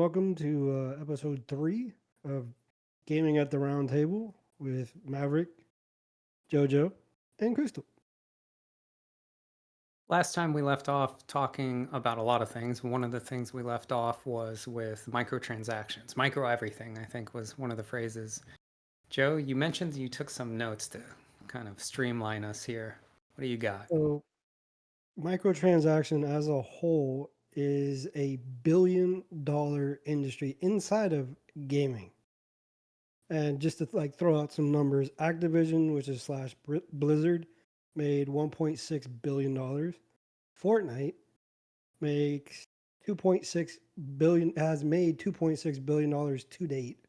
welcome to episode 3 of Gaming at the Round Table with Maverick, JoJo, and Crystal. Last time we left off talking about a lot of things. One of the things we left off was with microtransactions. Micro everything, I think, was one of the phrases. Joe, you mentioned you took some notes to kind of streamline us here. What do you got? So, microtransaction as a whole is a $1 billion industry inside of gaming. And just to throw out some numbers, Activision, which is slash Blizzard, made $1.6 billion. Fortnite makes 2.6 billion has made $2.6 billion to date.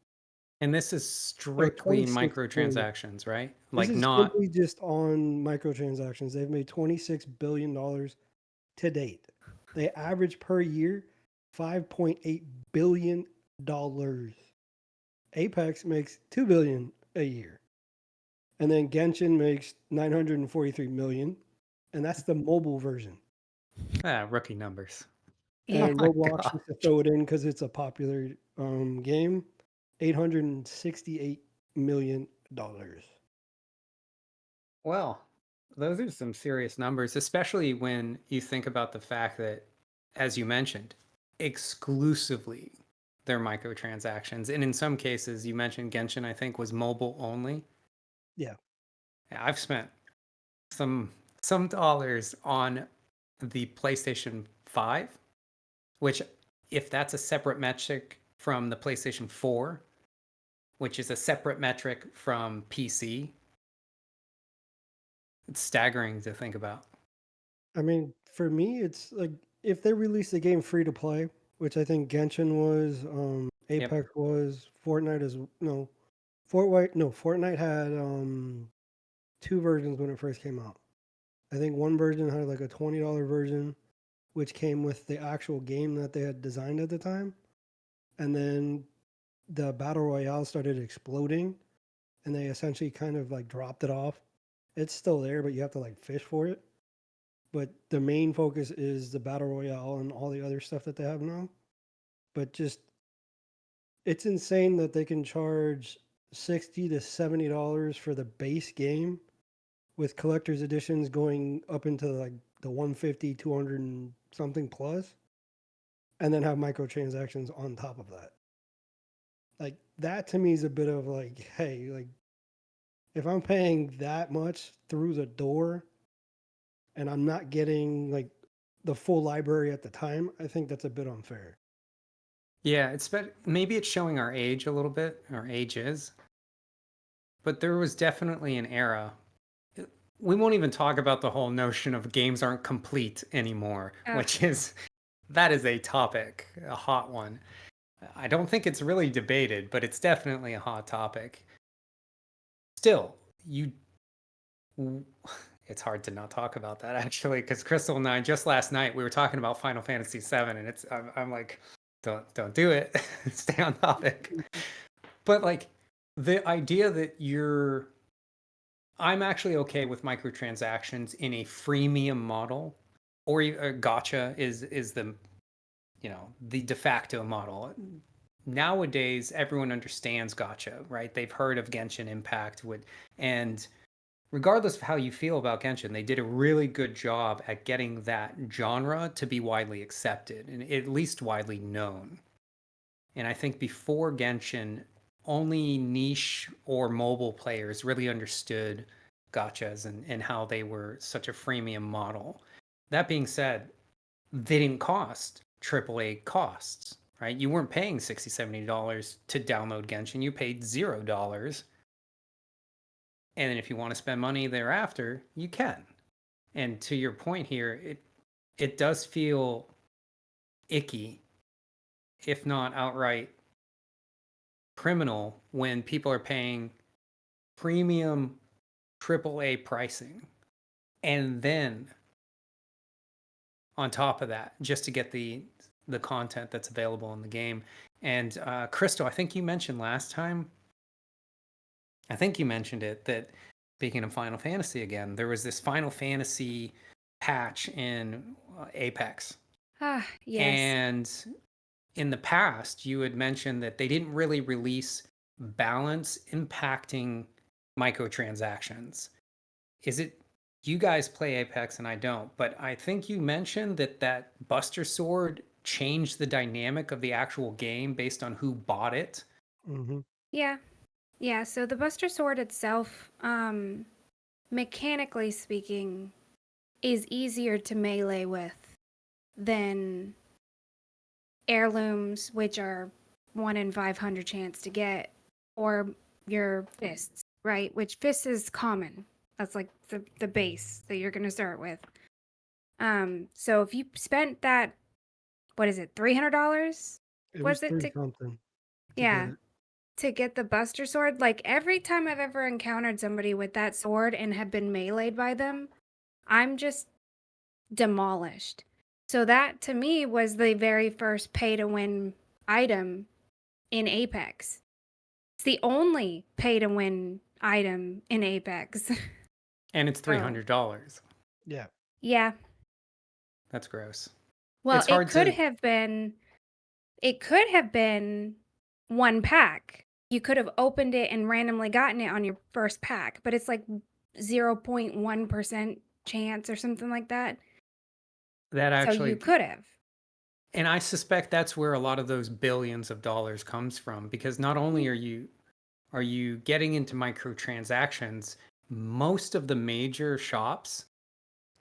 And this is So strictly 26 billion. microtransactions, right? This Like is not, simply just on microtransactions. They've made $26 billion to date. They average per year $5.8 billion. Apex makes $2 billion a year. And then Genshin makes 943 million, and that's the mobile version. rookie numbers. Yeah. And My Roblox, God. just to throw it in because it's a popular game, $868 million. Well, those are some serious numbers, especially when you think about the fact that, as you mentioned, exclusively they're microtransactions. And in some cases, you mentioned Genshin, I think, was mobile only. Yeah. I've spent some dollars on the PlayStation 5, which if that's a separate metric from the PlayStation 4, which is a separate metric from PC, it's staggering to think about. I mean, for me, it's like if they release the game free to play, which I think Genshin was, Yep. Apex was, Fortnite is Fortnite had two versions when it first came out. I think one version had like a $20 version, which came with the actual game that they had designed at the time, and then the battle royale started exploding, and they essentially kind of like dropped it off. It's still there, but you have to like fish for it. But the main focus is the battle royale and all the other stuff that they have now. But just it's insane that they can charge $60 to $70 for the base game, with collector's editions going up into like the 150, 200 and something plus, and then have microtransactions on top of that. Like that to me is a bit of like, hey, like if I'm paying that much through the door and I'm not getting like the full library at the time, I think that's a bit unfair. Yeah, maybe it's showing our age a little bit, our ages, but there was definitely an era. We won't even talk about the whole notion of games aren't complete anymore, Ugh. which is that is a topic, a hot one. I don't think it's really debated, but it's definitely a hot topic. Still, it's hard to not talk about that actually, because Crystal and I just last night we were talking about Final Fantasy VII, and I'm like, don't do it, stay on topic. But like the idea that I'm actually okay with microtransactions in a freemium model, or gotcha is the the de facto model. Nowadays, everyone understands gotcha, right? They've heard of Genshin Impact, and regardless of how you feel about Genshin, they did a really good job at getting that genre to be widely accepted and at least widely known. And I think before Genshin, only niche or mobile players really understood gotchas and how they were such a freemium model. That being said, they didn't cost AAA costs, right? You weren't paying $60, $70 to download Genshin. You paid $0. And then if you want to spend money thereafter, you can. And to your point here, it does feel icky, if not outright criminal, when people are paying premium AAA pricing and then on top of that just to get the content that's available in the game. And Crystal, I think you mentioned last time, I think you mentioned it, that speaking of Final Fantasy again, there was this Final Fantasy patch in Apex. Ah, yes. And in the past, you had mentioned that they didn't really release balance impacting microtransactions. Is it you guys play Apex and I don't, but I think you mentioned that that Buster Sword changed the dynamic of the actual game based on who bought it. Mm-hmm. Yeah. Yeah, so the Buster Sword itself, mechanically speaking, is easier to melee with than heirlooms, which are 1 in 500 chance to get, or your fists, right? Which fists is common. That's like the base that you're gonna start with. So if you spent that, what is it, $300? It was Was it three to something to get yeah, it. to get the Buster Sword? Like every time I've ever encountered somebody with that sword and have been meleeed by them, I'm just demolished. So that to me was the very first pay to win item in Apex. It's the only pay to win item in Apex. And it's So, $300. Yeah. yeah. That's gross. Well, It's hard to it could have been one pack. You could have opened it and randomly gotten it on your first pack, but it's like 0.1% chance or something like that. that So you actually, could have. and I suspect that's where a lot of those billions of dollars comes from, because not only are you getting into microtransactions, most of the major shops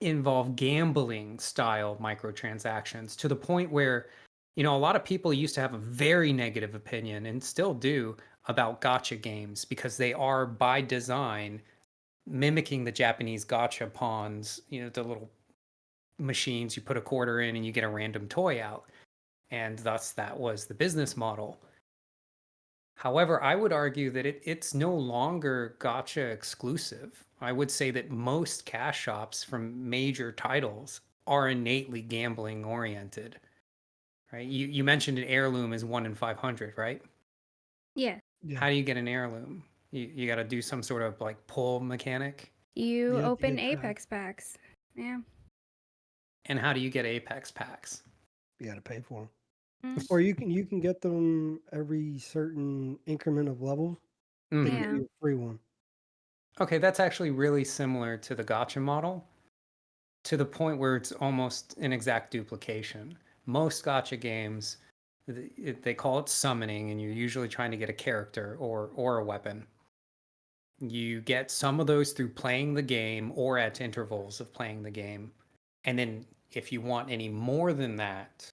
involve gambling style microtransactions to the point where, a lot of people used to have a very negative opinion and still do about gotcha games because they are by design mimicking the Japanese gotcha pawns, the little machines you put a quarter in and you get a random toy out. And thus that was the business model. However, I would argue that it's no longer gotcha exclusive. I would say that most cash shops from major titles are innately gambling oriented, right? You mentioned an heirloom is 1 in 500, right? Yeah. Yeah. How do you get an heirloom? You got to do some sort of like pull mechanic. You You have to open get packs. Apex packs. Yeah. And how do you get Apex packs? You got to pay for them. Mm, Or you can get them every certain increment of levels. They Hmm. give yeah. you a free one. Okay, that's actually really similar to the gotcha model, to the point where it's almost an exact duplication. Most gotcha games, they call it summoning, and you're usually trying to get a character or a weapon. You get some of those through playing the game or at intervals of playing the game. And then if you want any more than that,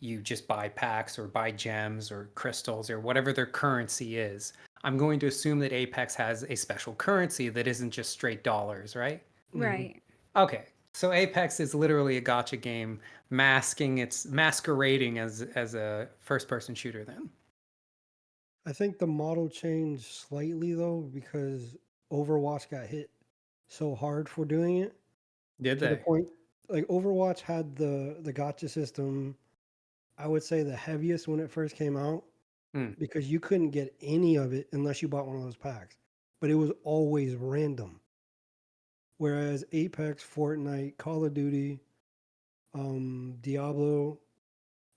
you just buy packs or buy gems or crystals or whatever their currency is. I'm going to assume that Apex has a special currency that isn't just straight dollars, right? Mm-hmm. Right. Okay. So Apex is literally a gotcha game masquerading as a first person shooter then. I think the model changed slightly though because Overwatch got hit so hard for doing it Did to the they? point like Overwatch had the gotcha system. I would say the heaviest when it first came out Hmm. because you couldn't get any of it unless you bought one of those packs. But it was always random. Whereas Apex, Fortnite, Call of Duty, Diablo,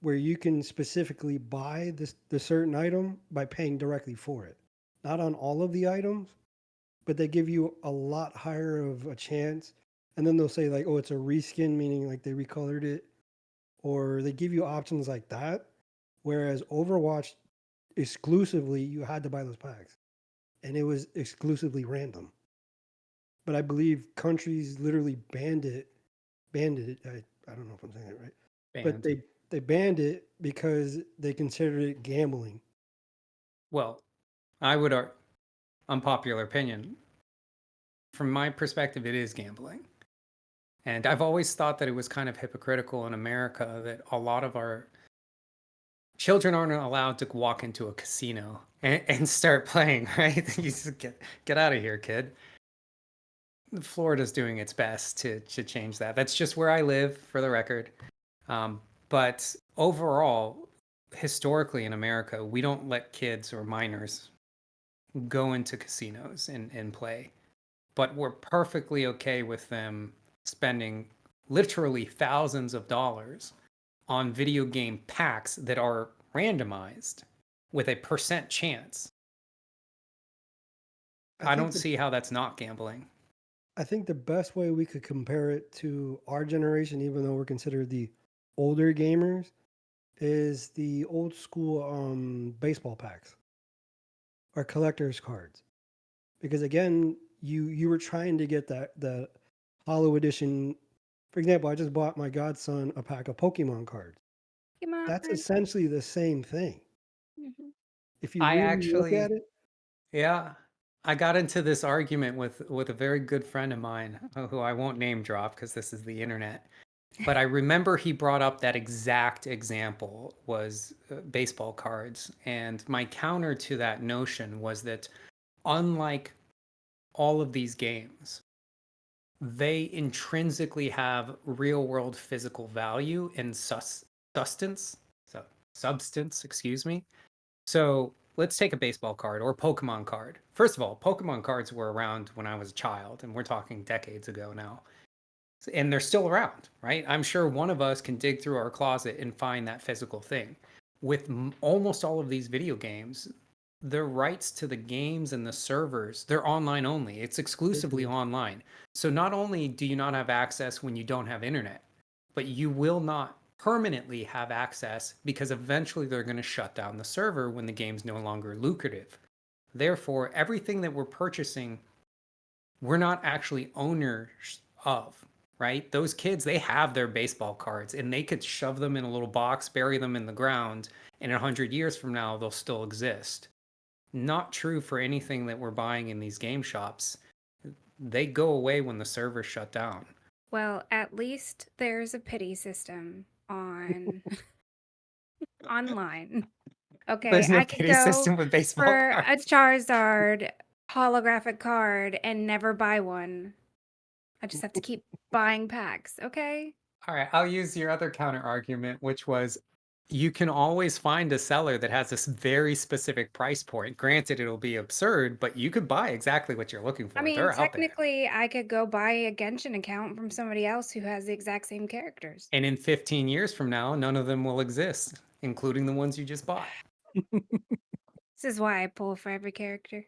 where you can specifically buy the certain item by paying directly for it. Not on all of the items, but they give you a lot higher of a chance. And then they'll say like, oh, it's a reskin, meaning like they recolored it, or they give you options like that. Whereas Overwatch exclusively, you had to buy those packs, and it was exclusively random. But I believe countries literally banned it. I don't know if I'm saying it right, but Banned. they banned it because they considered it gambling. Well, I would unpopular opinion. From my perspective, it is gambling. And I've always thought that it was kind of hypocritical in America that a lot of our children aren't allowed to walk into a casino and start playing, right? You just get out of here, kid. Florida's doing its best to change that. That's just where I live, for the record. But overall, historically in America, we don't let kids or minors go into casinos and play. But we're perfectly okay with them spending literally thousands of dollars on video game packs that are randomized with a percent chance. I don't see how that's not gambling. I think the best way we could compare it to our generation, even though we're considered the older gamers, is the old school baseball packs or collector's cards. Because again, you were trying to get that hollow edition. For example, I just bought my godson a pack of Pokemon cards. That's essentially the same thing. Mhm. If you I really look actually, at it, yeah, I got into this argument with a very good friend of mine who I won't name drop because this is the internet. But I remember he brought up that exact example was baseball cards. And my counter to that notion was that unlike all of these games, they intrinsically have real world physical value and substance, excuse me. So let's take a baseball card or Pokemon card. First of all, Pokemon cards were around when I was a child, and we're talking decades ago now. And they're still around, right? I'm sure one of us can dig through our closet and find that physical thing. With almost all of these video games, the rights to the games and the servers, they're online only. It's exclusively online. So not only do you not have access when you don't have internet, but you will not permanently have access because eventually they're going to shut down the server when the game's no longer lucrative. Therefore, everything that we're purchasing, we're not actually owners of, right? Those kids, they have their baseball cards and they could shove them in a little box, bury them in the ground, and 100 years from now, they'll still exist. Not true for anything that we're buying in these game shops. They go away when the servers shut down. Well, at least there's a pity system on online. Okay, There's no I could pity go system with baseball for a cards. Charizard holographic card and never buy one. I just have to keep buying packs, okay? All right, I'll use your other counter argument, which was you can always find a seller that has this very specific price point. Granted, it'll be absurd, but you could buy exactly what you're looking I for. mean, They're out there. technically, I could go buy a Genshin account from somebody else who has the exact same characters. And in 15 years from now, none of them will exist, including the ones you just bought. This is why I pull for every character.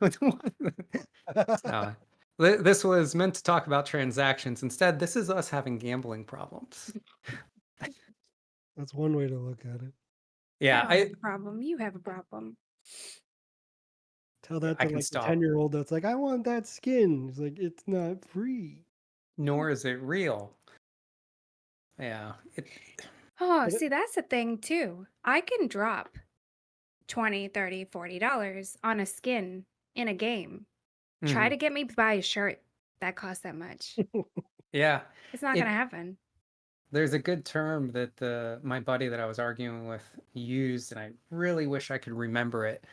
So, this was meant to talk about transactions. Instead, this is us having gambling problems. that's one way to look at it. Yeah, I don't have a problem. You have a problem. Tell that I to can like the stop. 10-year-old that's like, I want that skin. It's like, it's not free. Nor is it real. Yeah. Oh, But see, that's the thing too. I can drop $20, $30, $40 on a skin in a game. Try Mhm. to get me to buy a shirt that costs that much. Yeah. It's not gonna happen. There's a good term that my buddy that I was arguing with used, and I really wish I could remember it.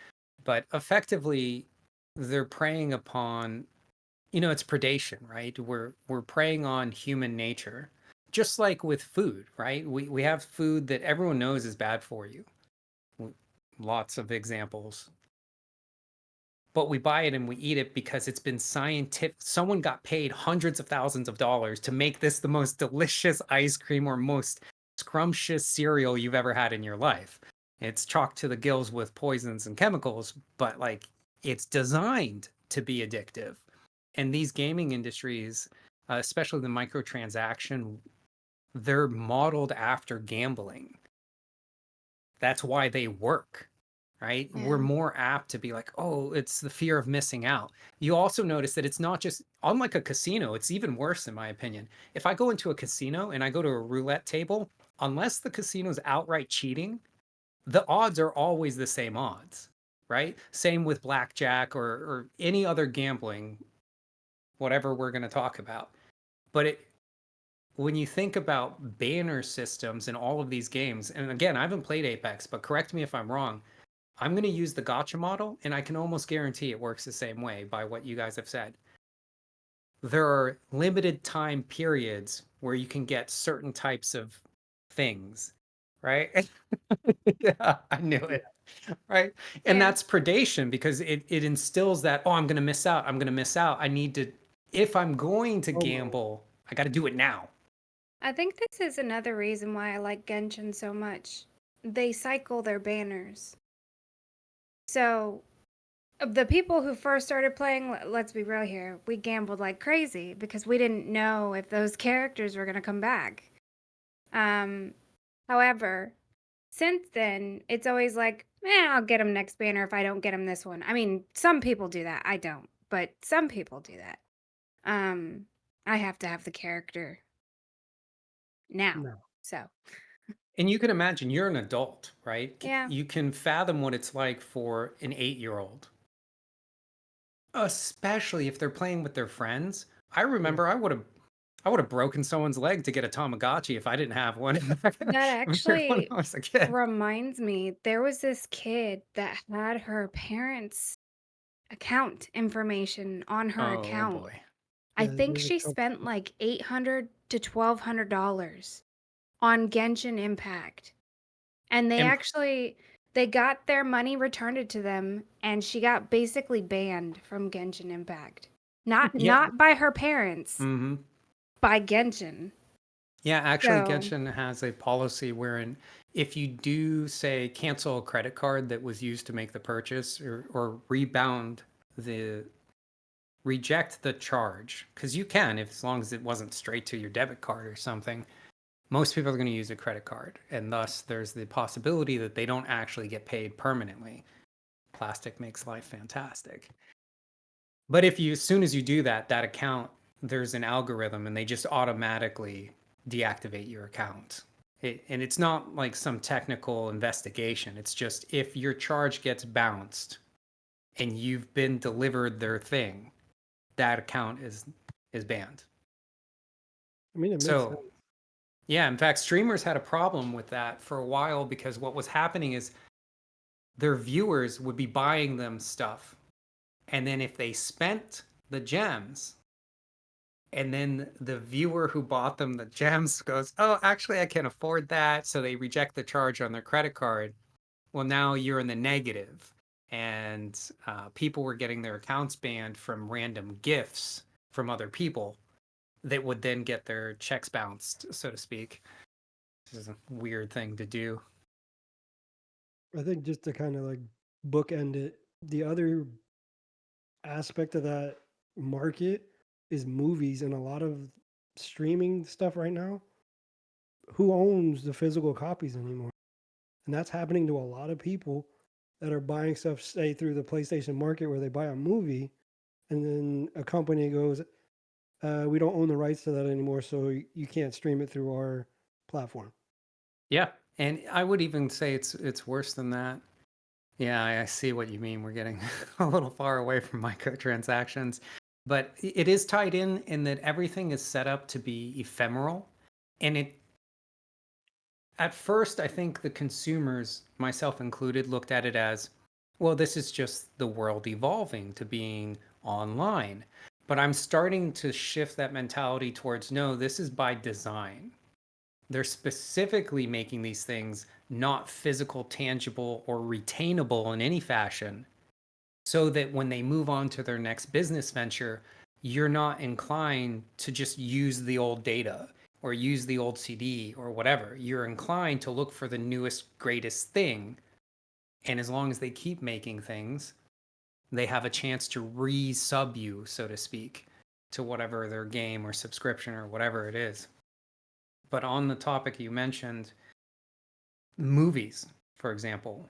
But effectively, they're preying upon, it's predation, right? We're preying on human nature, just like with food, right? We have food that everyone knows is bad for you. Lots of examples. But we buy it and we eat it because it's been scientific. Someone got paid hundreds of thousands of dollars to make this the most delicious ice cream or most scrumptious cereal you've ever had in your life. It's chocked to the gills with poisons and chemicals, but like it's designed to be addictive. And these gaming industries, especially the microtransaction, they're modeled after gambling. That's why they work, right? We're Yeah. more apt to be like, oh, it's the fear of missing out. You also notice that it's not just, unlike a casino, it's even worse, in my opinion. If I go into a casino and I go to a roulette table, unless the casino's outright cheating, the odds are always the same odds, right? Same with blackjack or any other gambling, whatever we're going to talk about. But when you think about banner systems in all of these games, and again, I haven't played Apex, but correct me if I'm wrong, I'm going to use the gotcha model, and I can almost guarantee it works the same way by what you guys have said. There are limited time periods where you can get certain types of things, right? Yeah, I knew it. Right. And Yeah. that's predation because it instills that, oh, I'm going to miss out. I'm going to miss out. I need to, if I'm going to FOMO. gamble, I got to do it now. I think this is another reason why I like Genshin so much. They cycle their banners. So, the people who first started playing, let's be real here, we gambled like crazy because we didn't know if those characters were going to come back. However, since then, it's always like, I'll get them next banner if I don't get them this one. I mean, some people do that. I don't, but some people do that. I have to have the character now. No. So, And you can imagine you're an adult, right? yeah. You can fathom what it's like for an 8-year-old, especially if they're playing with their friends. I remember I would have broken someone's leg to get a Tamagotchi if I didn't have one That when actually I was a kid. reminds me, there was this kid that had her parents' account information on her Oh account. boy. I Yeah, think there's a she couple. spent like $800 to $1,200 on Genshin Impact. And And they got their money returned to them, and she got basically banned from Genshin Impact. Not yeah, not by her parents, hmm by Genshin. yeah, actually So, Genshin has a policy wherein if you do say cancel a credit card that was used to make the purchase or reject the charge, because you can, if as long as it wasn't straight to your debit card or something, most people are going to use a credit card, and thus there's the possibility that they don't actually get paid permanently. Plastic makes life fantastic. But if you, as soon as you do that, that account, there's an algorithm and they just automatically deactivate your account. And it's not like some technical investigation. It's just if your charge gets bounced and you've been delivered their thing, that account is banned. I mean, it makes sense. So yeah, in fact, streamers had a problem with that for a while because what was happening is their viewers would be buying them stuff. And then if they spent the gems, and then the viewer who bought them the gems goes, "Oh, actually, I can't afford that." So they reject the charge on their credit card. Well, now you're in the negative. And people were getting their accounts banned from random gifts from other people that would then get their checks bounced, so to speak. This is a weird thing to do. I think just to kind of like bookend it, the other aspect of that market is movies, and a lot of streaming stuff right now. Who owns the physical copies anymore? And that's happening to a lot of people that are buying stuff, say, through the PlayStation market where they buy a movie and then a company goes, we don't own the rights to that anymore, so you can't stream it through our platform. Yeah, and I would even say it's worse than that. Yeah, I see what you mean. We're getting a little far away from microtransactions, but it is tied in that everything is set up to be ephemeral. And it, at first, I think the consumers, myself included, looked at it as, well, this is just the world evolving to being online. But I'm starting to shift that mentality towards, no, this is by design. They're specifically making these things not physical, tangible, or retainable in any fashion, so that when they move on to their next business venture, you're not inclined to just use the old data or use the old CD or whatever. You're inclined to look for the newest, greatest thing. And as long as they keep making things, they have a chance to re-sub you, so to speak, to whatever their game or subscription or whatever it is. But on the topic you mentioned, movies, for example,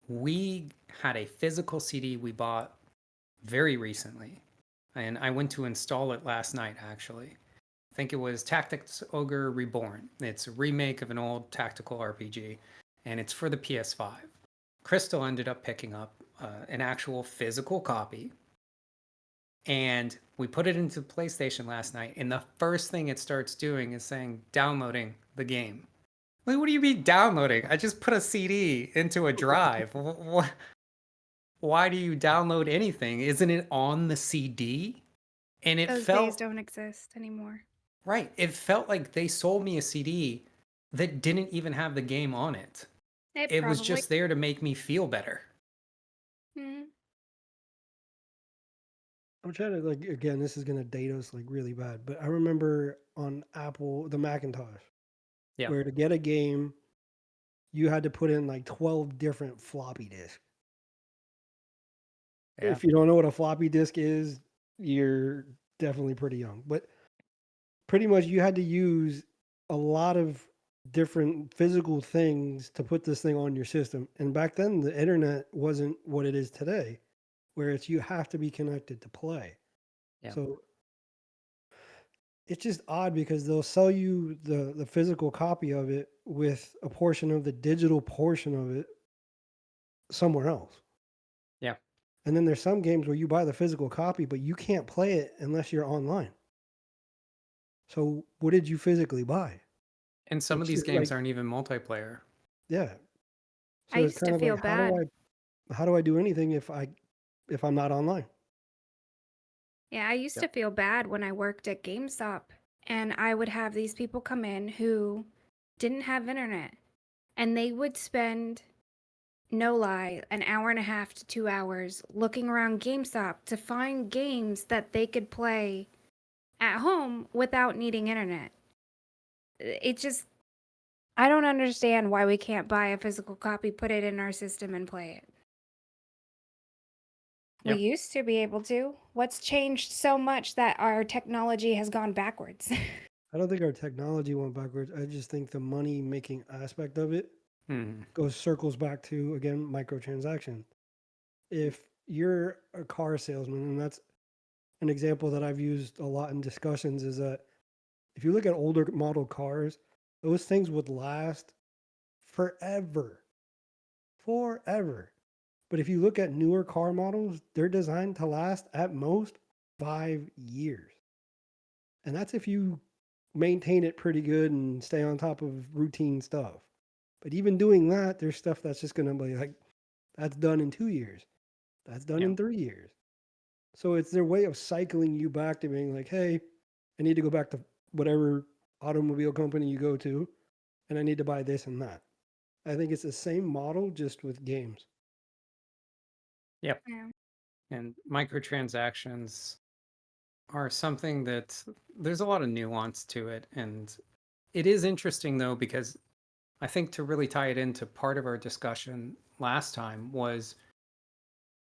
we had a physical CD we bought very recently, and I went to install it last night, actually. I think it was Tactics Ogre Reborn. It's a remake of an old tactical RPG, and it's for the PS5. Crystal ended up picking up an actual physical copy, and we put it into PlayStation last night, and the first thing it starts doing is saying, downloading the game. Like, what do you mean downloading? I just put a CD into a drive. Why do you download anything? Isn't it on the CD? And it those days felt don't exist anymore. right. It felt like they sold me a CD that didn't even have the game on it. It It was probably. just there to make me feel better. Mhm. I'm trying to like again. This is gonna date us like really bad, but I remember on Apple the Macintosh, Yeah. where to get a game, you had to put in like 12 different floppy disks. Yeah. If you don't know what a floppy disk is, you're definitely pretty young. But pretty much you had to use a lot of different physical things to put this thing on your system. And back then, the internet wasn't what it is today, where it's you have to be connected to play. Yeah. So it's just odd because they'll sell you the physical copy of it with a portion of the digital portion of it somewhere else. Yeah. And then there's some games where you buy the physical copy, but you can't play it unless you're online. So what did you physically buy? And some of It's these just games like, aren't even multiplayer. yeah. I So it's used kind to of like feel bad. how do I do anything if I'm not online? Yeah, I used Yeah. to feel bad when I worked at GameStop and I would have these people come in who didn't have internet and they would spend, no lie, an hour and a half to 2 hours looking around GameStop to find games that they could play at home without needing internet. It just, I don't understand why we can't buy a physical copy, put it in our system, and play it. We Yeah. used to be able to. What's changed so much that our technology has gone backwards? I don't think our technology went backwards. I just think the money making aspect of it Hmm. circles back to again microtransaction. If you're a car salesman, and that's an example that I've used a lot in discussions, is that if you look at older model cars, those things would last forever. Forever. But if you look at newer car models, they're designed to last at most 5 years. And that's if you maintain it pretty good and stay on top of routine stuff. But even doing that, there's stuff that's just going to be like, that's done in 2 years. That's done Yeah. in 3 years. So it's their way of cycling you back to being like, hey, I need to go back to whatever automobile company you go to, and I need to buy this and that. I think it's the same model just with games. Yep. Yeah. And microtransactions are something that there's a lot of nuance to it. And it is interesting though, because I think to really tie it into part of our discussion last time was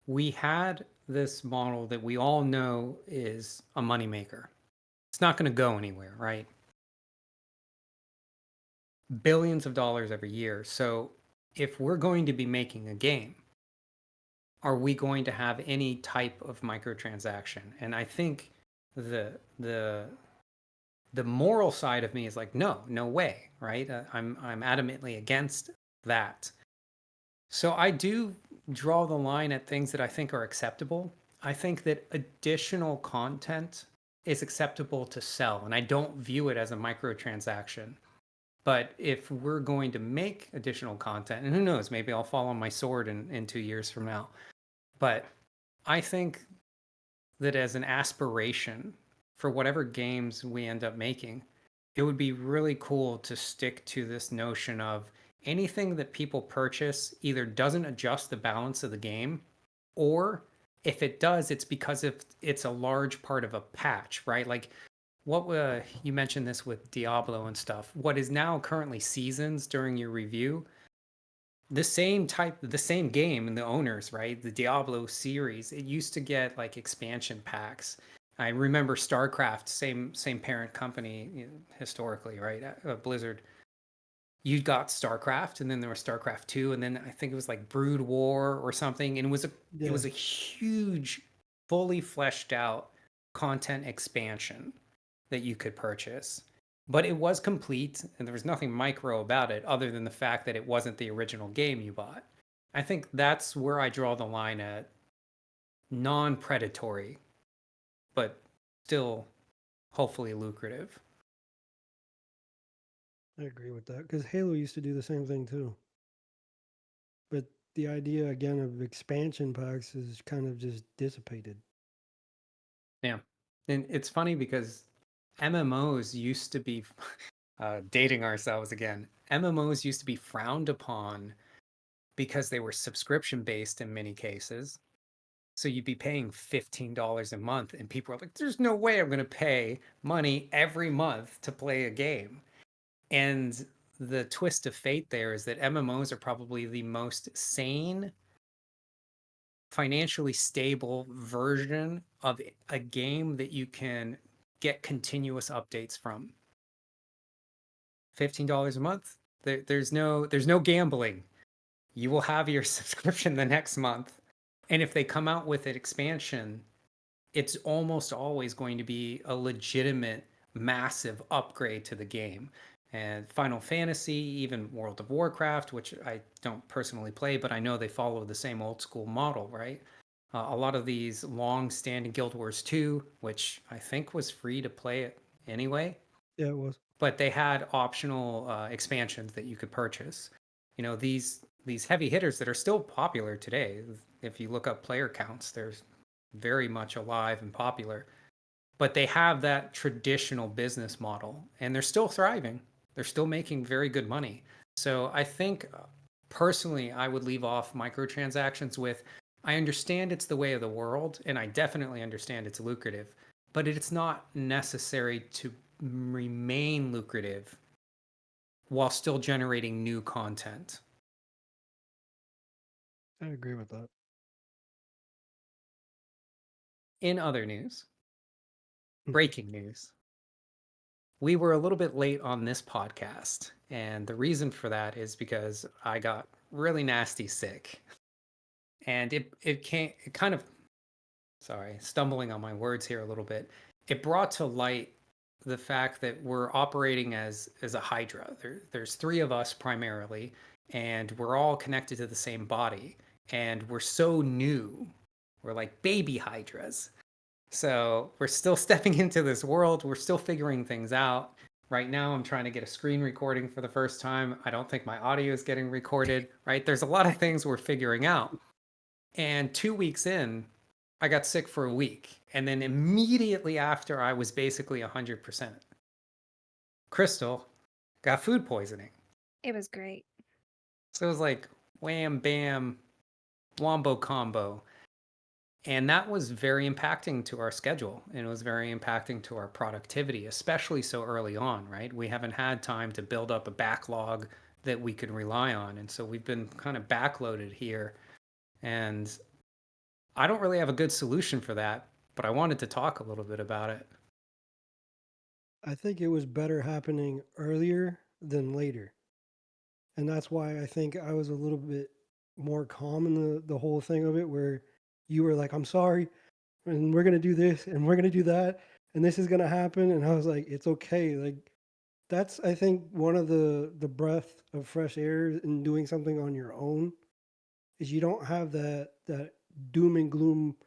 we had this model that we all know is a moneymaker. It's not going to go anywhere, right? Billions of dollars every year. So if we're going to be making a game, are we going to have any type of microtransaction? And I think the the the moral side of me is like, no way, right? I'm adamantly against that. So I do draw the line at things that I think are acceptable. I think that additional content is acceptable to sell, and I don't view it as a microtransaction. But if we're going to make additional content, and who knows, maybe I'll fall on my sword in 2 years from now. But I think that as an aspiration for whatever games we end up making, it would be really cool to stick to this notion of anything that people purchase either doesn't adjust the balance of the game, or if it does, it's because it's a large part of a patch, right? Like what you mentioned this with Diablo and stuff. What is now currently seasons during your review, the same game and the owners, right? The Diablo series, it used to get like expansion packs. I remember StarCraft, same parent company, historically, right? Blizzard. You got StarCraft, and then there was StarCraft 2, and then I think it was like Brood War or something, and it Yeah. was a huge, fully fleshed out content expansion that you could purchase. But it was complete, and there was nothing micro about it other than the fact that it wasn't the original game you bought. I think that's where I draw the line at non predatory, but still hopefully lucrative. I agree with that because Halo used to do the same thing too. But the idea again of expansion packs is kind of just dissipated. Yeah. And it's funny because MMOs used to be dating ourselves again. MMOs used to be frowned upon because they were subscription based in many cases. So you'd be paying $15 a month, and people are like, there's no way I'm going to pay money every month to play a game. And the twist of fate there is that MMOs are probably the most sane, financially stable version of a game that you can get continuous updates from. $15 a month. There's no gambling. You will have your subscription the next month. And if they come out with an expansion, it's almost always going to be a legitimate, massive upgrade to the game. And Final Fantasy, even World of Warcraft, which I don't personally play, but I know they follow the same old school model, right? A lot of these long-standing Guild Wars 2, which I think was free to play it anyway, Yeah, it was. but they had optional expansions that you could purchase. You know, these heavy hitters that are still popular today. If you look up player counts, they're very much alive and popular. But they have that traditional business model, and they're still thriving. They're still making very good money. So I think personally, I would leave off microtransactions with, I understand it's the way of the world, and I definitely understand it's lucrative, but it's not necessary to remain lucrative while still generating new content. I agree with that. In other news, breaking news. We were a little bit late on this podcast, and the reason for that is because I got really nasty sick. And it kind of, sorry, stumbling on my words here a little bit. It brought to light the fact that we're operating as a hydra. There's three of us primarily, and we're all connected to the same body, and we're so new. We're like baby hydras. So we're still stepping into this world. We're still figuring things out. Right now, I'm trying to get a screen recording for the first time. I don't think my audio is getting recorded, right? There's a lot of things we're figuring out. And 2 weeks in, I got sick for a week. And then immediately after, I was basically 100%. Crystal got food poisoning. It was great. So it was like wham, bam, wombo combo. And that was very impacting to our schedule, and it was very impacting to our productivity, especially so early on, right? We haven't had time to build up a backlog that we could rely on. And so we've been kind of backloaded here. And I don't really have a good solution for that, but I wanted to talk a little bit about it. I think it was better happening earlier than later. And that's why I think I was a little bit more calm in the whole thing of it, where you were like, I'm sorry, and we're gonna do this and we're gonna do that, and this is gonna happen. And I was like, it's okay. Like that's I think one of the breath of fresh air in doing something on your own is you don't have that doom and gloom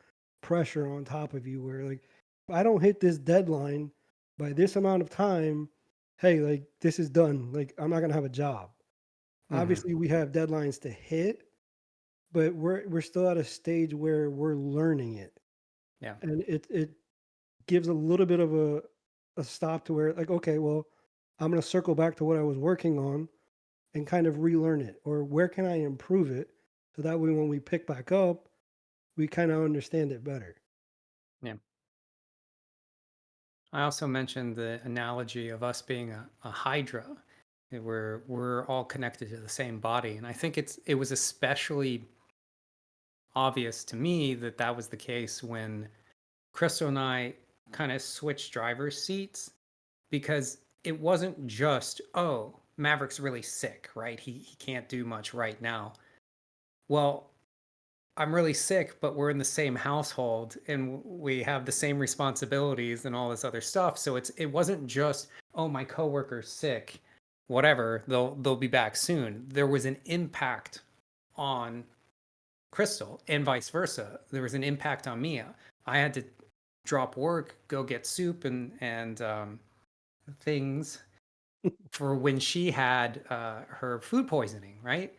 pressure on top of you where like if I don't hit this deadline by this amount of time, hey, like this is done. Like I'm not gonna have a job. Mm-hmm. Obviously we have deadlines to hit, but we're still at a stage where we're learning it. Yeah. And it gives a little bit of a stop to where like, okay, well, I'm gonna circle back to what I was working on and kind of relearn it. Or where can I improve it? So that way when we pick back up, we kind of understand it better. Yeah. I also mentioned the analogy of us being a hydra. We're all connected to the same body. And I think it was especially obvious to me that that was the case when Crystal and I kind of switched driver's seats, because it wasn't just, oh, Maverick's really sick, right? He can't do much right now. Well, I'm really sick, but we're in the same household and we have the same responsibilities and all this other stuff. So it wasn't just, oh, my coworker's sick, whatever, they'll be back soon. There was an impact on Crystal and vice versa. There was an impact on Mia. I had to drop work, go get soup and things for when she had her food poisoning, right?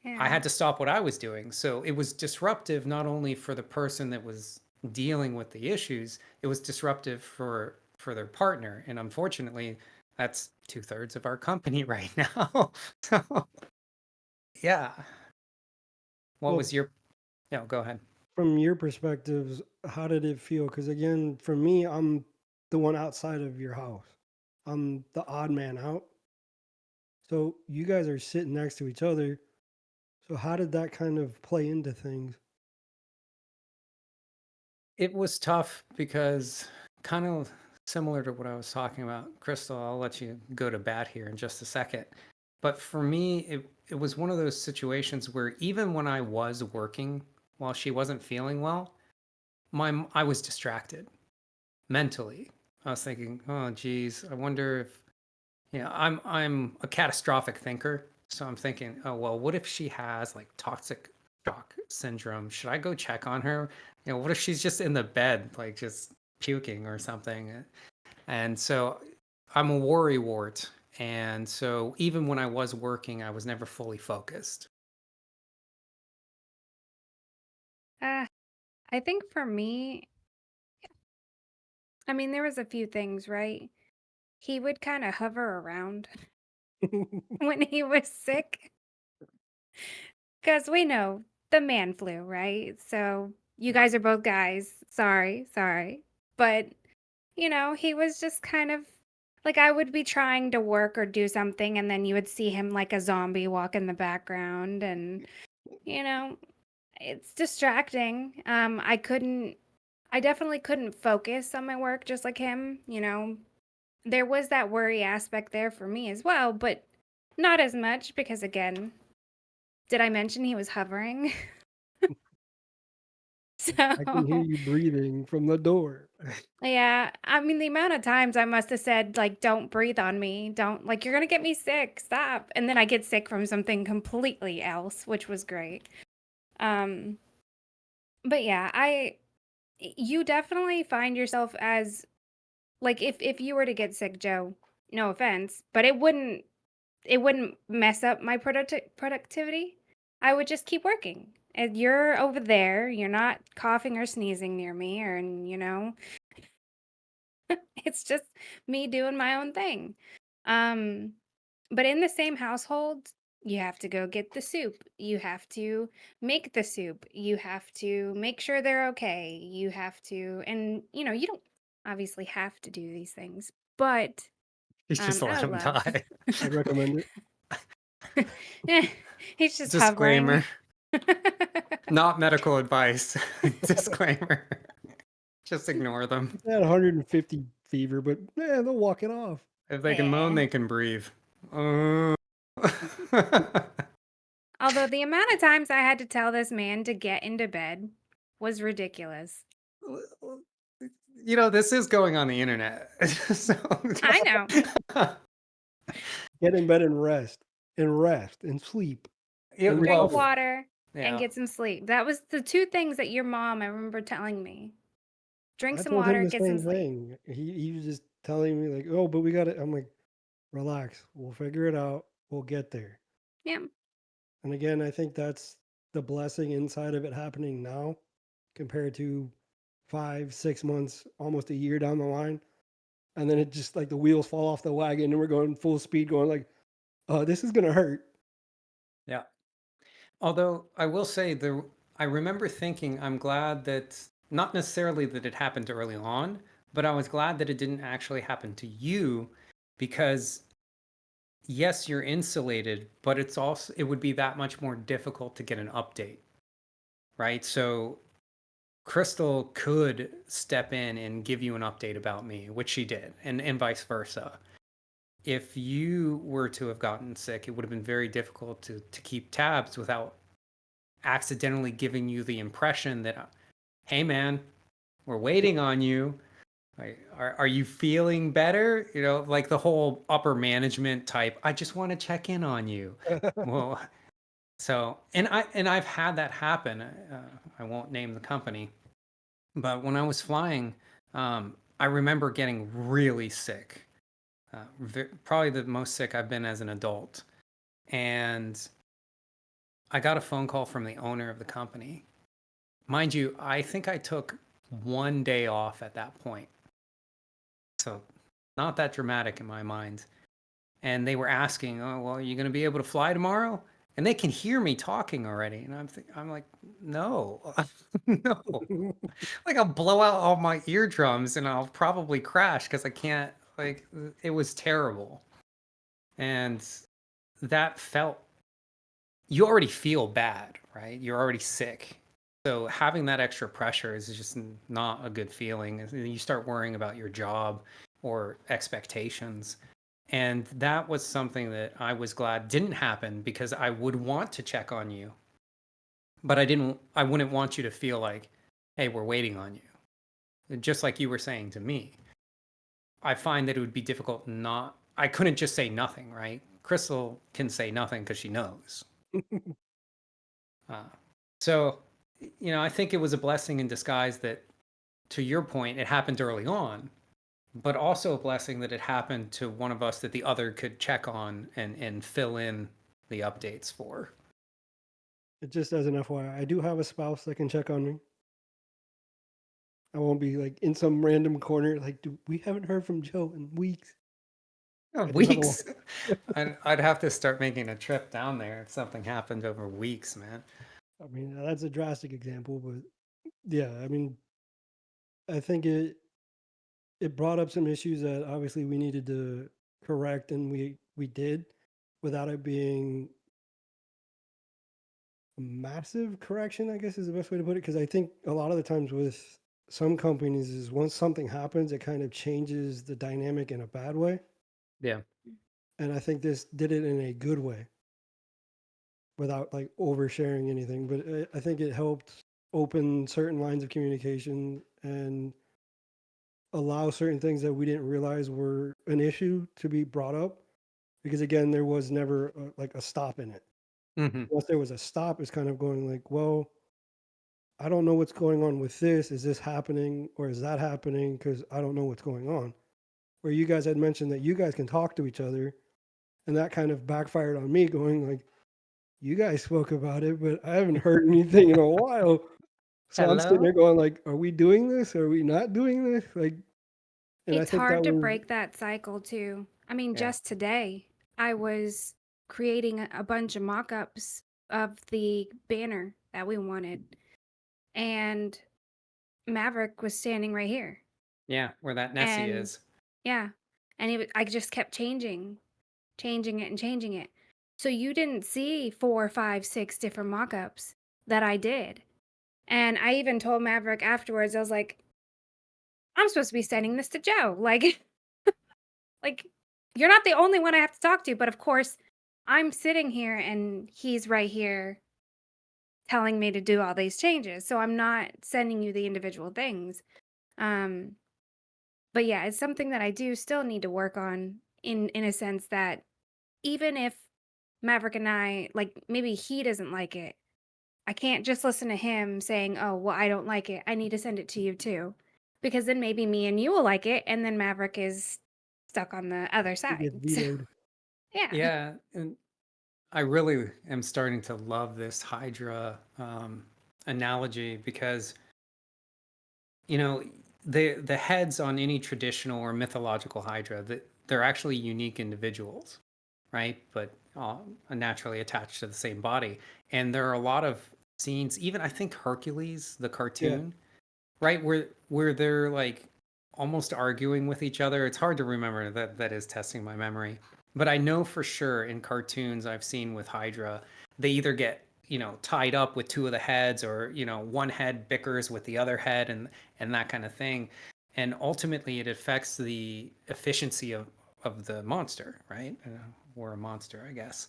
I Yeah. had to stop what I was doing. So it was disruptive not only for the person that was dealing with the issues, it was disruptive for their partner. And unfortunately, that's 2/3 of our company right now. So yeah. What Well, was your, no, go ahead. from your perspectives, how did it feel? Because again, for me, I'm the one outside of your house. I'm the odd man out. So you guys are sitting next to each other. So how did that kind of play into things? It was tough because kind of similar to what I was talking about. Crystal, I'll let you go to bat here in just a second. But for me, it was one of those situations where even when I was working while she wasn't feeling well, I was distracted mentally. I was thinking, oh geez, I wonder if I'm a catastrophic thinker. So I'm thinking, oh well, what if she has like toxic shock syndrome? Should I go check on her? What if she's just in the bed, like just puking or something? And so I'm a worry wart. And so even when I was working, I was never fully focused. Uh, I think for me, I mean, there was a few things, right? He would kind of hover around when he was sick because we know the man flu, right? So you guys are both guys. Sorry. But, he was just kind of like I would be trying to work or do something, and then you would see him like a zombie walk in the background. And, you know, it's distracting. I definitely couldn't focus on my work just like him. There was that worry aspect there for me as well, but not as much because, again, did I mention he was hovering? I can hear So, you breathing from the door. yeah, I mean, the amount of times I must have said, like, "Don't breathe on me. Don't like, you're gonna get me sick. Stop." And then I get sick from something completely else, which was great. Um, but yeah, you definitely find yourself as like if you were to get sick, Joe, no offense, but it wouldn't mess up my productivity. I would just keep working. And you're over there, you're not coughing or sneezing near me, or, it's just me doing my own thing. Um, but in the same household, you have to go get the soup. You have to make the soup. You have to make sure they're okay. You have to, and you don't obviously have to do these things, but You just let out of him love. die. I'd recommend it. Eh, he's just Disclaimer, hovering. not medical advice. Disclaimer. Just ignore them. It's at 150 fever, but they'll walk it off. If they can moan, Yeah. they can breathe. Uh... Although the amount of times I had to tell this man to get into bed was ridiculous. This is going on the internet. So, I know. Get in bed and rest, and sleep, and Drink recover. water and yeah. get some sleep. That was the two things that your mom, I remember telling me. Drink I some told him water, the get some same sleep. thing. He was just telling me like, "Oh, but we got it." I'm like, "Relax. We'll figure it out. We'll get there." Yeah. And again, I think that's the blessing inside of it happening now compared to 5, 6 months, almost a year down the line. And then it just like the wheels fall off the wagon and we're going full speed, going like, this is gonna hurt. Yeah. Although I will say I remember thinking I'm glad that not necessarily that it happened early on, but I was glad that it didn't actually happen to you because yes, you're insulated, but it would be that much more difficult to get an update, right? So Crystal could step in and give you an update about me, which she did, and vice versa. If you were to have gotten sick, it would have been very difficult to keep tabs without accidentally giving you the impression that, hey man, we're waiting on you. Like, are you feeling better? Like the whole upper management type. I just want to check in on you. Well, so I've had that happen. I won't name the company, but when I was flying, I remember getting really sick. Probably the most sick I've been as an adult, and I got a phone call from the owner of the company. Mind you, I think I took 1 day off at that point. So not that dramatic in my mind. And they were asking, oh, well, are you going to be able to fly tomorrow? and they can hear me talking already, and I'm like, no, no, like I'll blow out all my eardrums and I'll probably crash because I can't. Like it was terrible, and that felt. You already feel bad, right? You're already sick. So having that extra pressure is just not a good feeling. You start worrying about your job or expectations. And that was something that I was glad didn't happen because I would want to check on you. But I wouldn't want you to feel like, hey, we're waiting on you. Just like you were saying to me. I find that it would be difficult not, I couldn't just say nothing, right? Crystal can say nothing because she knows. Uh, so, I think it was a blessing in disguise that, to your point, it happened early on, but also a blessing that it happened to one of us that the other could check on and fill in the updates for. It just as an FYI, I do have a spouse that can check on me. I won't be like in some random corner like, dude, we haven't heard from Joe in weeks. I do have a Weeks. I'd have to start making a trip down there if something happened over weeks, man. I mean, that's a drastic example, but yeah, I mean, I think it brought up some issues that obviously we needed to correct, and we did, without it being a massive correction, I guess is the best way to put it. Because I think a lot of the times with some companies is once something happens, it kind of changes the dynamic in a bad way. Yeah. And I think this did it in a good way without like oversharing anything. But I think it helped open certain lines of communication and allow certain things that we didn't realize were an issue to be brought up. Because again, there was never like a stop in it. Mm-hmm. Once there was a stop, it's kind of going like, well, I don't know what's going on with this. Is this happening or is that happening? Because I don't know what's going on. Where you guys had mentioned that you guys can talk to each other, and that kind of backfired on me, going like, you guys spoke about it, but I haven't heard anything in a while. So I'm sitting there Hello? going like, are we doing this? Are we not doing this? Like, and I It's think that hard to was break that cycle too. I mean, Yeah. just today, I was creating a bunch of mock ups of the banner that we wanted, and Maverick was standing right here. Yeah, where that Nessie And is. yeah, and I just kept changing it and changing it. So you didn't see 4, 5, 6 different mock ups that I did. And I even told Maverick afterwards, I was like, I'm supposed to be sending this to Joe. Like, you're not the only one I have to talk to, but of course, I'm sitting here and he's right here telling me to do all these changes. So I'm not sending you the individual things. Um, but yeah, it's something that I do still need to work on in a sense that even if Maverick and I like maybe he doesn't like it, I can't just listen to him saying, "Oh, well, I don't like it. I need to send it to you too." Because then maybe me and you will like it and then Maverick is stuck on the other it side. gets So, vetoed. yeah. Yeah, and I really am starting to love this Hydra analogy because you know the heads on any traditional or mythological Hydra that they're actually unique individuals, right? But naturally attached to the same body. And there are a lot of scenes, even I think Hercules, the Yeah, cartoon, right, where they're like almost arguing with each other. It's hard to remember. That is testing my memory. But I know for sure in cartoons I've seen with Hydra, they either get, tied up with two of the heads, or, one head bickers with the other head, and that kind of thing. And ultimately it affects the efficiency of the monster, right? Or a monster, I guess.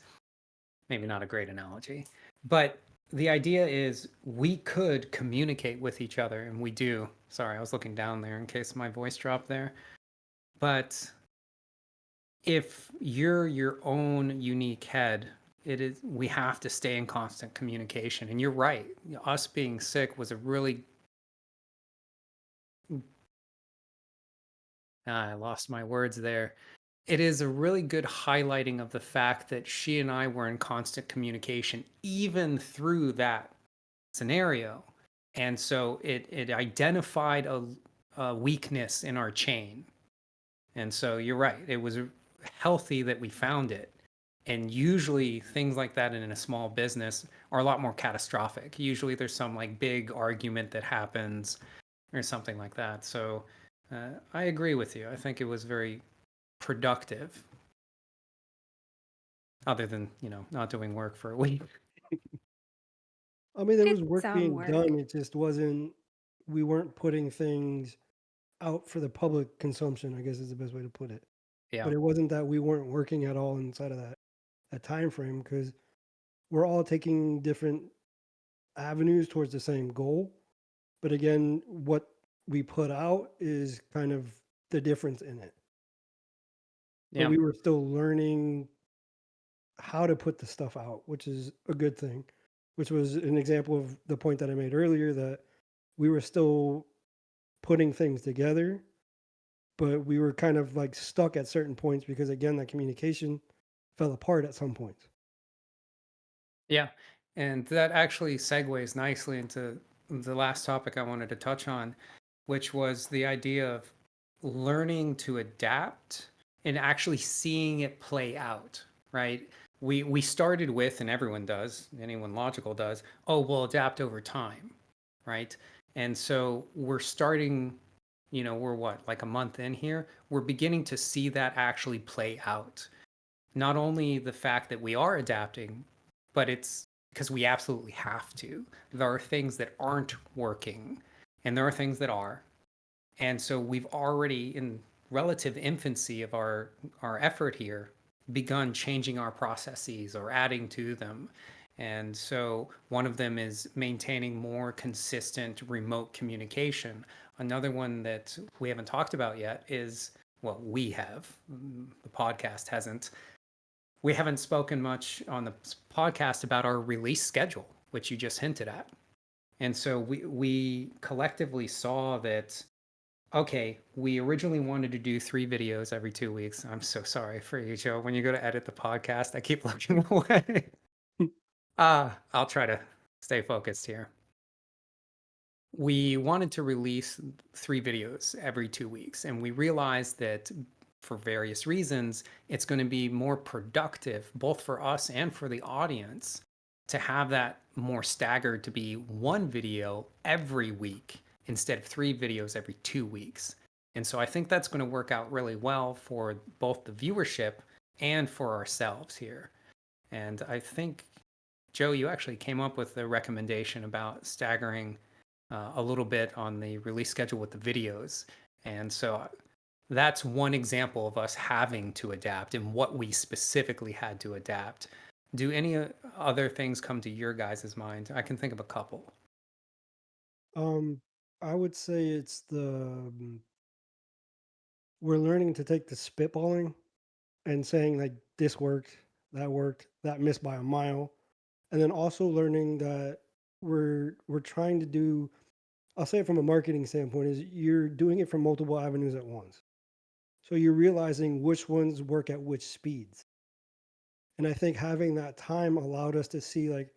Maybe not a great analogy. But the idea is we could communicate with each other, and we do. Sorry, I was looking down there in case my voice dropped there. But if you're your own unique head, we have to stay in constant communication. And you're right. Us being sick was a really I lost my words there. It is a really good highlighting of the fact that she and I were in constant communication even through that scenario. And so it identified a weakness in our chain. And so you're right. It was healthy that we found it. And usually things like that in a small business are a lot more catastrophic. Usually there's some like big argument that happens or something like that. So I agree with you. I think it was very productive, other than, not doing work for a week. I mean, there was It's work some being work. done. It just wasn't, we weren't putting things out for the public consumption, I guess is the best way to put it. Yeah. But it wasn't that we weren't working at all inside of that time frame, because we're all taking different avenues towards the same goal. But again, what we put out is kind of the difference in it. But Yeah. we were still learning how to put the stuff out, which is a good thing, which was an example of the point that I made earlier, that we were still putting things together, but we were kind of like stuck at certain points because, again, that communication fell apart at some points. Yeah. And that actually segues nicely into the last topic I wanted to touch on, which was the idea of learning to adapt and actually seeing it play out, right? We started with, and everyone does, anyone logical does, oh, we'll adapt over time, right? And so we're starting, we're what, like a month in here? We're beginning to see that actually play out. Not only the fact that we are adapting, but it's because we absolutely have to. There are things that aren't working, and there are things that are. And so we've already, in relative infancy of our effort here, begun changing our processes or adding to them. And so one of them is maintaining more consistent remote communication. Another one that we haven't talked about yet is, well, we have, the podcast hasn't. We haven't spoken much on the podcast about our release schedule, which you just hinted at. And so we collectively saw that, okay, we originally wanted to do 3 videos every 2 weeks. I'm so sorry for you, Joe. When you go to edit the podcast, I keep looking away. I'll try to stay focused here. We wanted to release 3 videos every 2 weeks, and we realized that for various reasons, it's going to be more productive, both for us and for the audience, to have that more staggered, to be 1 video every week instead of 3 videos every 2 weeks. And so I think that's going to work out really well for both the viewership and for ourselves here. And I think, Joe, you actually came up with the recommendation about staggering a little bit on the release schedule with the videos. And so that's one example of us having to adapt and what we specifically had to adapt. Do any other things come to your guys' mind? I can think of a couple. I would say it's we're learning to take the spitballing and saying like this worked, that missed by a mile, and then also learning that we're trying to do. I'll say it from a marketing standpoint is you're doing it from multiple avenues at once. So you're realizing which ones work at which speeds. And I think having that time allowed us to see like,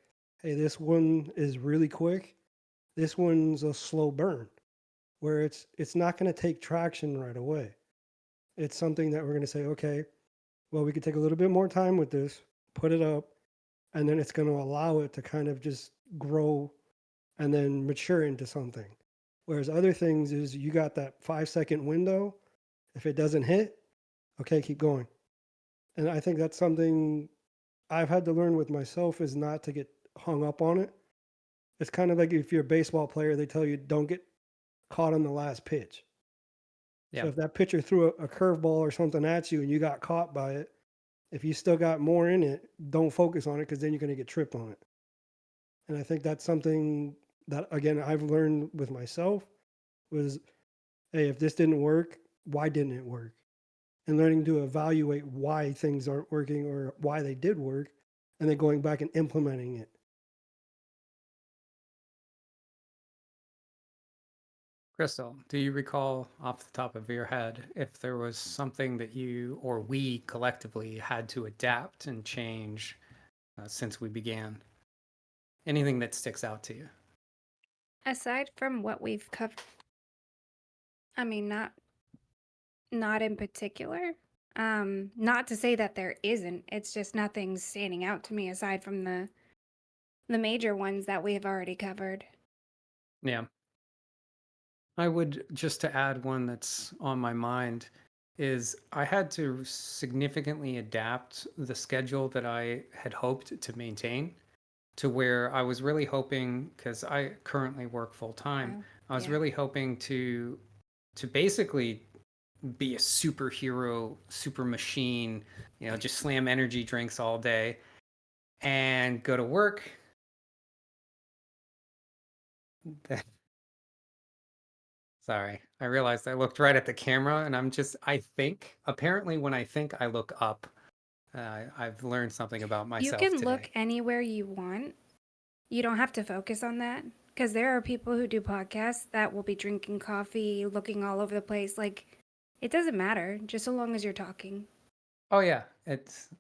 hey, this one is really quick. This one's a slow burn where it's not going to take traction right away. It's something that we're going to say, okay, well, we could take a little bit more time with this, put it up, and then it's going to allow it to kind of just grow and then mature into something. Whereas other things is you got that 5 second window. If it doesn't hit, okay, keep going. And I think that's something I've had to learn with myself is not to get hung up on it. It's kind of like if you're a baseball player, they tell you don't get caught on the last pitch. Yeah. So if that pitcher threw a curveball or something at you and you got caught by it, if you still got more in it, don't focus on it because then you're going to get tripped on it. And I think that's something that, again, I've learned with myself was, hey, if this didn't work, why didn't it work? And learning to evaluate why things aren't working or why they did work, and then going back and implementing it. Crystal, do you recall off the top of your head if there was something that you or we collectively had to adapt and change since we began? Anything that sticks out to you? Aside from what we've covered, I mean, not in particular. Not to say that there isn't. It's just nothing's standing out to me aside from the major ones that we have already covered. Yeah. I would just to add one that's on my mind is I had to significantly adapt the schedule that I had hoped to maintain to where I was really hoping, because I currently work full time, Oh, I was yeah. really hoping to basically be a superhero, super machine, just slam energy drinks all day and go to work. Sorry, I realized I looked right at the camera and I think, apparently when I think I look up, I've learned something about You myself can look today. anywhere you want. You don't have to focus on that because there are people who do podcasts that will be drinking coffee, looking all over the place. Like, it doesn't matter, just so long as you're talking. Oh yeah,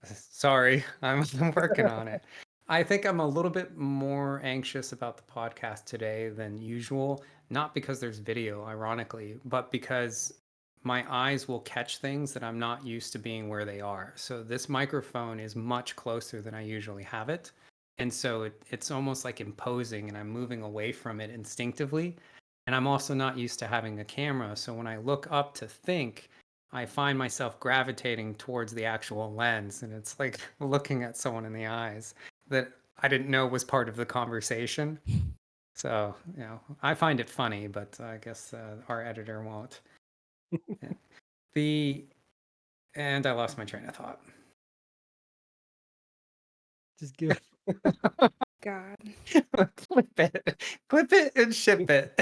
sorry, I'm working on it. I think I'm a little bit more anxious about the podcast today than usual, not because there's video, ironically, but because my eyes will catch things that I'm not used to being where they are. So this microphone is much closer than I usually have it. And so it's almost like imposing and I'm moving away from it instinctively. And I'm also not used to having a camera. So when I look up to think, I find myself gravitating towards the actual lens, and it's like looking at someone in the eyes that I didn't know was part of the conversation. So, I find it funny, but I guess our editor won't. the and I lost my train of thought. Just give. God. Clip it, and ship it.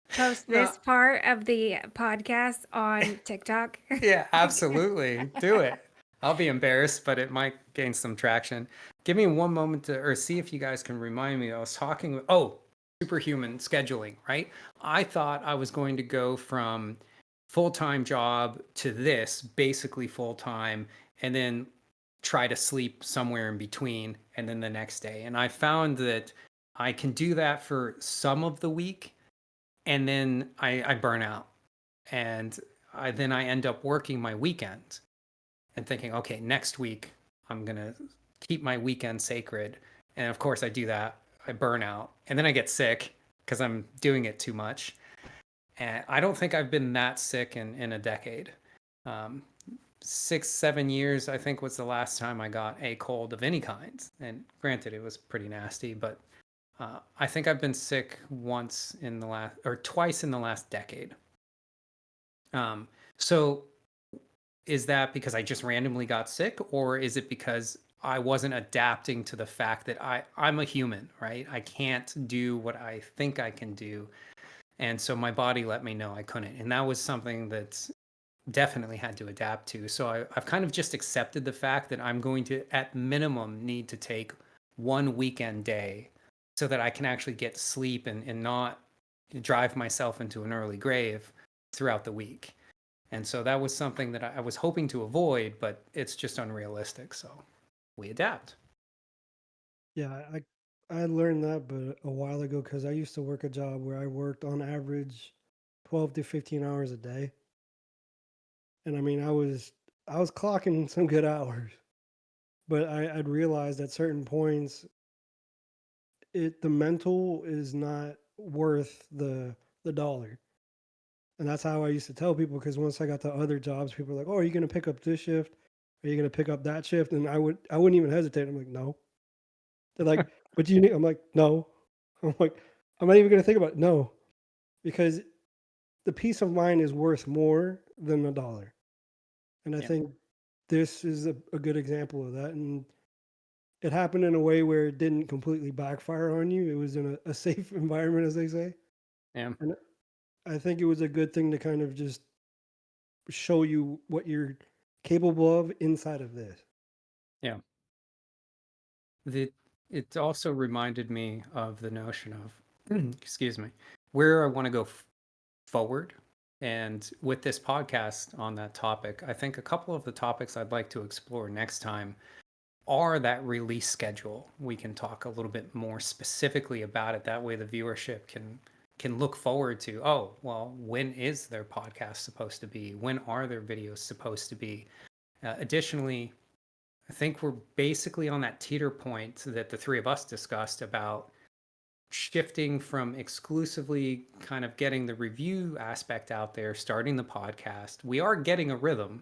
Post No, this part of the podcast on TikTok. yeah, absolutely. Do it. I'll be embarrassed, but it might gain some traction. Give me one moment to, or see if you guys can remind me. I was talking, superhuman scheduling, right? I thought I was going to go from full-time job to this, basically full-time, and then try to sleep somewhere in between, and then the next day. And I found that I can do that for some of the week, and then I burn out. And then I end up working my weekend and thinking, okay, next week I'm gonna keep my weekend sacred. And of course I do that. I burn out, and then I get sick because I'm doing it too much. And I don't think I've been that sick in a decade. 6, 7 years, I think, was the last time I got a cold of any kind. And granted, it was pretty nasty, but I think I've been sick once in the last, or twice in the last decade. So is that because I just randomly got sick, or is it because I wasn't adapting to the fact that I'm a human, right? I can't do what I think I can do. And so my body let me know I couldn't. And that was something that definitely had to adapt to. So I've kind of just accepted the fact that I'm going to, at minimum, need to take one weekend day so that I can actually get sleep and not drive myself into an early grave throughout the week. And so that was something that I was hoping to avoid, but it's just unrealistic. So we adapt. Yeah, I learned that, but a while ago because I used to work a job where I worked on average 12 to 15 hours a day, and I mean I was clocking some good hours, but I'd realized at certain points the mental is not worth the dollar. And that's how I used to tell people because once I got to other jobs, people were like, "Oh, are you going to pick up this shift? Are you going to pick up that shift?" And I wouldn't even hesitate. I'm like, "No." They're like, "But you need?" I'm like, "No." I'm like, "I'm not even going to think about it." No, because the peace of mind is worth more than a dollar. And I Yeah. think this is a good example of that. And it happened in a way where it didn't completely backfire on you. It was in a safe environment, as they say. Yeah. And I think it was a good thing to kind of just show you what you're capable of inside of this. Yeah. The, it also reminded me of the notion of, excuse me, where I want to go forward. And with this podcast on that topic, I think a couple of the topics I'd like to explore next time are that release schedule. We can talk a little bit more specifically about it. That way, the viewership can look forward to, oh, well, when is their podcast supposed to be? When are their videos supposed to be? Additionally, I think we're basically on that teeter point that the three of us discussed about shifting from exclusively kind of getting the review aspect out there, starting the podcast. We are getting a rhythm.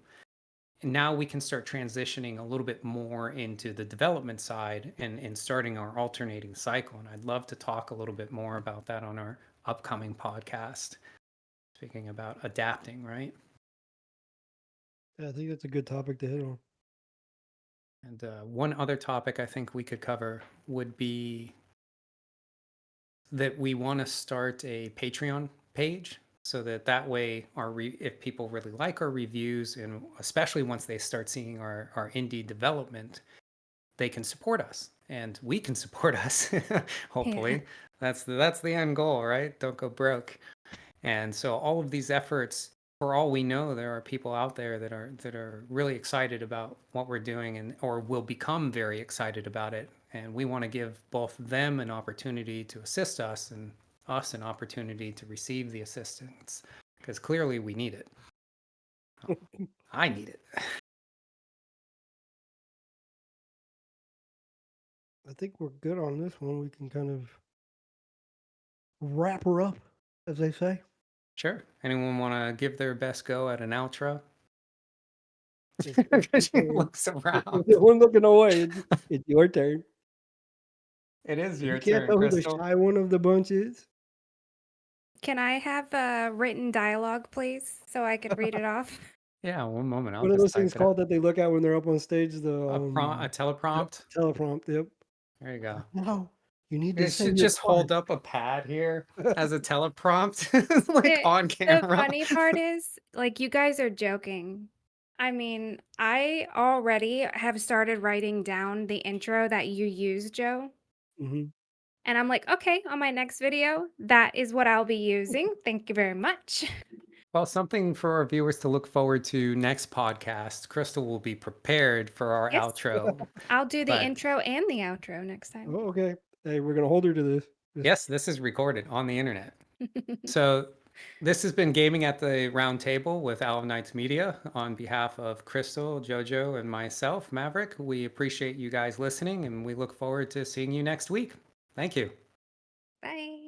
And now we can start transitioning a little bit more into the development side and starting our alternating cycle. And I'd love to talk a little bit more about that on our upcoming podcast. Speaking about adapting, right? Yeah, I think that's a good topic to hit on. And one other topic I think we could cover would be that we want to start a Patreon page so that way if people really like our reviews, and especially once they start seeing our indie development, they can support us and we can support us. Hopefully. That's the end goal, right? Don't go broke. And so all of these efforts, for all we know, there are people out there that are really excited about what we're doing and or will become very excited about it. And we want to give both them an opportunity to assist us and us an opportunity to receive the assistance, because clearly we need it. I need it. I think we're good on this one. We can kind of wrap her up, as they say. Sure. Anyone want to give their best go at an outro? It's She looks around. one looking away. It's your turn. It is You your can't turn, tell who the Crystal. shy one of the bunch is. Can I have a written dialogue, please, so I could read it off? Yeah, one moment. I'll What are just those type things it up. called that they look at when they're up on stage? The A teleprompt. teleprompt. Yep. There you go. No, you need to I say should your just hold part. up a pad here as a teleprompt, like on The camera. funny part is, like, you guys are joking. I mean, I already have started writing down the intro that you use, Joe. Mhm. And I'm like, okay, on my next video, that is what I'll be using. Thank you very much. Well, something for our viewers to look forward to next podcast. Crystal will be prepared for our Yes. outro. I'll do the But intro and the outro next time. Oh, okay. Hey, we're gonna hold her to this. yes, this is recorded on the internet. So this has been Gaming at the Round Table with Owl of Knights Media. On behalf of Crystal, Jojo, and myself, Maverick, we appreciate you guys listening and we look forward to seeing you next week. Thank you. Bye.